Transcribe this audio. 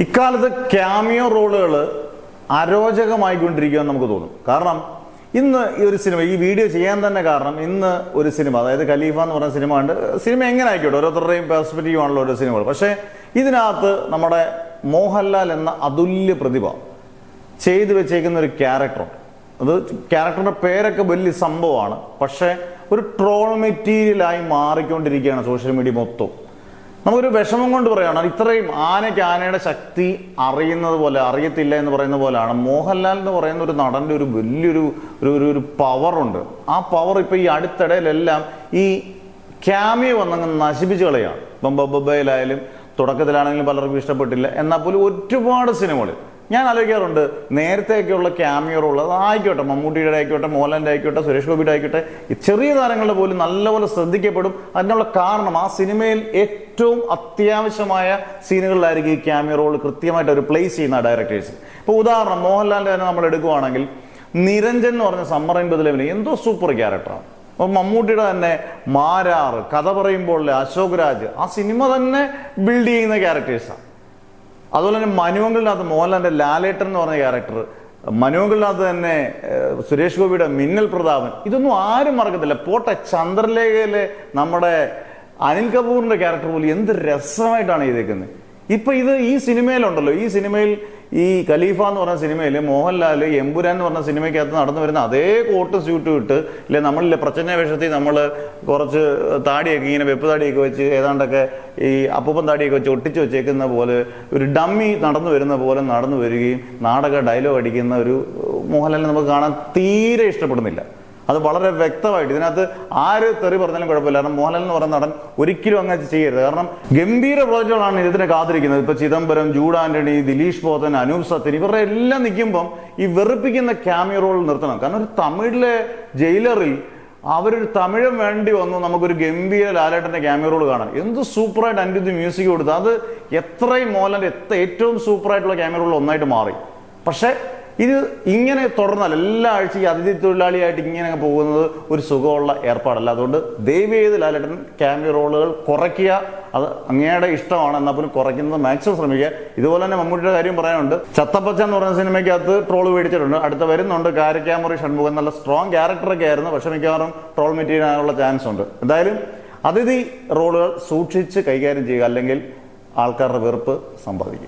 ഇക്കാലത്ത് ക്യാമിയോ റോളുകൾ അരോചകമായിക്കൊണ്ടിരിക്കുകയെന്ന് നമുക്ക് തോന്നും. കാരണം ഇന്ന് ഈ ഒരു സിനിമ, ഈ വീഡിയോ ചെയ്യാൻ തന്നെ കാരണം ഇന്ന് ഒരു സിനിമ, അതായത് ഖലീഫ എന്ന് പറയുന്ന സിനിമ ഉണ്ട്. സിനിമ എങ്ങനെ ആയിക്കോട്ടെ, ഓരോരുത്തരുടെയും പെർസ്പെക്റ്റീവ് ആണല്ലോ ഓരോ സിനിമകൾ. പക്ഷേ ഇതിനകത്ത് നമ്മുടെ മോഹൻലാൽ എന്ന അതുല്യ പ്രതിഭ ചെയ്തു വെച്ചേക്കുന്ന ഒരു ക്യാരക്ടറുണ്ട്. അത് ക്യാരക്ടറിന്റെ പേരൊക്കെ വലിയ സംഭവമാണ്. പക്ഷേ ഒരു ട്രോൾ മെറ്റീരിയലായി മാറിക്കൊണ്ടിരിക്കുകയാണ് സോഷ്യൽ മീഡിയ മൊത്തം. നമുക്കൊരു വിഷമം കൊണ്ട് പറയുകയാണ്, ഇത്രയും ആനയ്ക്ക് ആനയുടെ ശക്തി അറിയുന്നത് പോലെ അറിയത്തില്ല എന്ന് പറയുന്ന പോലെയാണ് മോഹൻലാൽ എന്ന് പറയുന്ന ഒരു നടന്റെ ഒരു വലിയൊരു ഒരു പവറുണ്ട്. ആ പവർ ഇപ്പൊ ഈ അടുത്തിടയിലെല്ലാം ഈ ക്യാമിയോ വന്നങ്ങ് നശിപ്പിച്ചു കളയാണ്. ഇപ്പം ബൊബയിലായാലും തുടക്കത്തിലാണെങ്കിലും പലർക്കും ഇഷ്ടപ്പെട്ടില്ല. എന്നാൽ പോലും ഒരുപാട് സിനിമകൾ ഞാൻ ആലോചിക്കാറുണ്ട്, നേരത്തെയൊക്കെയുള്ള ക്യാമിയോ റോൾ അതായിക്കോട്ടെ, മമ്മൂട്ടിയുടെ ആയിക്കോട്ടെ, മോഹൻലാലിന്റെ ആയിക്കോട്ടെ, സുരേഷ് ഗോപിയുടെ ആയിക്കോട്ടെ, ചെറിയ താരങ്ങളുടെ പോലും നല്ലപോലെ ശ്രദ്ധിക്കപ്പെടും. അതിനുള്ള കാരണം ആ സിനിമയിൽ ഏറ്റവും അത്യാവശ്യമായ സീനുകളിലായിരിക്കും ഈ ക്യാമിയോ റോൾ കൃത്യമായിട്ട് അവർ പ്ലേസ് ചെയ്യുന്ന ഡയറക്ടേഴ്സ്. ഇപ്പോൾ ഉദാഹരണം മോഹൻലാലിന്റെ തന്നെ നമ്മൾ എടുക്കുവാണെങ്കിൽ നിരഞ്ജൻ എന്ന് പറഞ്ഞ സമ്മർ 80 എന്തോ സൂപ്പർ ക്യാരക്ടറാണ്. അപ്പോൾ മമ്മൂട്ടിയുടെ തന്നെ മാരാറ്, കഥ പറയുമ്പോൾ അശോക് രാജ്, ആ സിനിമ തന്നെ ബിൽഡ് ചെയ്യുന്ന ക്യാരക്ടേഴ്സാണ്. അതുപോലെ തന്നെ മനുവങ്കലിനകത്ത് മോഹൻലാലിന്റെ ലാലേട്ടൻ എന്ന് പറഞ്ഞ ക്യാരക്ടർ, മനുവങ്കലിനകത്ത് തന്നെ സുരേഷ് ഗോപിയുടെ മിന്നൽ പ്രതാപൻ, ഇതൊന്നും ആരും മറക്കത്തില്ല. പോട്ടെ, ചന്ദ്രലേഖയിലെ നമ്മുടെ അനിൽ കപൂറിന്റെ ക്യാരക്ടർ പോലും എന്ത് രസമായിട്ടാണ് ചെയ്തേക്കുന്നത്. ഇപ്പൊ ഇത് ഈ സിനിമയിലുണ്ടല്ലോ, ഈ സിനിമയിൽ ഈ ഖലീഫ എന്ന് പറഞ്ഞ സിനിമയിൽ മോഹൻലാൽ എമ്പുരാൻ എന്ന് പറഞ്ഞ സിനിമയ്ക്കകത്ത് നടന്നു വരുന്ന അതേ കോട്ടും സ്യൂട്ടും ഇട്ട്, ഇല്ലെ നമ്മളിലെ പ്രച്ഛന്ന വേഷത്തിൽ നമ്മൾ കുറച്ച് താടിയൊക്കെ ഇങ്ങനെ വെപ്പ് താടിയൊക്കെ വെച്ച് ഏതാണ്ടൊക്കെ ഈ അപ്പൂപ്പൻ താടിയൊക്കെ വെച്ച് ഒട്ടിച്ച് വെച്ചേക്കുന്ന പോലെ ഒരു ഡമ്മി നടന്നു വരുന്ന പോലെ നടന്നു വരികയും നാടക ഡയലോഗ് അടിക്കുന്ന ഒരു മോഹൻലാലിനെ നമുക്ക് കാണാൻ തീരെ ഇഷ്ടപ്പെടുന്നില്ല. അത് വളരെ വ്യക്തമായിട്ട് ഇതിനകത്ത് ആര് തെറി പറഞ്ഞാലും കുഴപ്പമില്ല. കാരണം മോഹൻലാൽ എന്ന് പറയുന്ന നടൻ ഒരിക്കലും അങ്ങനെ ചെയ്യരുത്. കാരണം ഗംഭീര പ്രോജക്റ്റുകളാണ് ഇതിനെ കാത്തിരിക്കുന്നത്. ഇപ്പൊ ചിദംബരം, ജൂഡ് ആന്റണി, ദിലീഷ് പോത്തൻ, അനൂപ് സത്യൻ, ഇവരുടെ എല്ലാം നിൽക്കുമ്പം ഈ വെറുപ്പിക്കുന്ന ക്യാമിയോ റോൾ നിർത്തണം. കാരണം ഒരു തമിഴിലെ ജയിലറിൽ അവരൊരു തമിഴൻ വേണ്ടി വന്നു നമുക്കൊരു ഗംഭീര ലാലേട്ടന്റെ ക്യാമിയോ റോൾ കാണാൻ. എന്ത് സൂപ്പറായിട്ട് അൻഡി മ്യൂസിക് കൊടുത്തു. അത് എത്രയും മോഹൻലാലിന്റെ ഏറ്റവും സൂപ്പറായിട്ടുള്ള ക്യാമിയോ റോൾ ഒന്നായിട്ട് മാറി. പക്ഷെ ഇത് ഇങ്ങനെ തുടർന്നാൽ എല്ലാ ആഴ്ചയും അതിഥി തൊഴിലാളിയായിട്ട് ഇങ്ങനെ പോകുന്നത് ഒരു സുഖമുള്ള ഏർപ്പാടല്ല. അതുകൊണ്ട് ദയവ് ചെയ്ത് ലാലേട്ടൻ ക്യാമിയോ റോളുകൾ കുറയ്ക്കുക. അത് അങ്ങയുടെ ഇഷ്ടമാണ്, എന്നാൽ പോലും കുറയ്ക്കുന്നത് മാക്സിമം ശ്രമിക്കുക. ഇതുപോലെ തന്നെ മമ്മൂട്ടിയുടെ കാര്യം പറയാനുണ്ട്. ചത്തപ്പച്ച എന്ന് പറയുന്ന സിനിമയ്ക്കകത്ത് ട്രോൾ മേടിച്ചിട്ടുണ്ട്. അടുത്ത വരുന്നുണ്ട് കാരക്കാമുറി ഷൺമുഖൻ, നല്ല സ്ട്രോങ് ക്യാരക്ടറൊക്കെ ആയിരുന്നു. പക്ഷെ മിക്കവാറും ട്രോൾ മെറ്റീരിയൽ ആകാനുള്ള ചാൻസ് ഉണ്ട്. എന്തായാലും അതിഥി റോളുകൾ സൂക്ഷിച്ച് കൈകാര്യം ചെയ്യുക, അല്ലെങ്കിൽ ആൾക്കാരുടെ വെറുപ്പ് സമ്പാദിക്കും.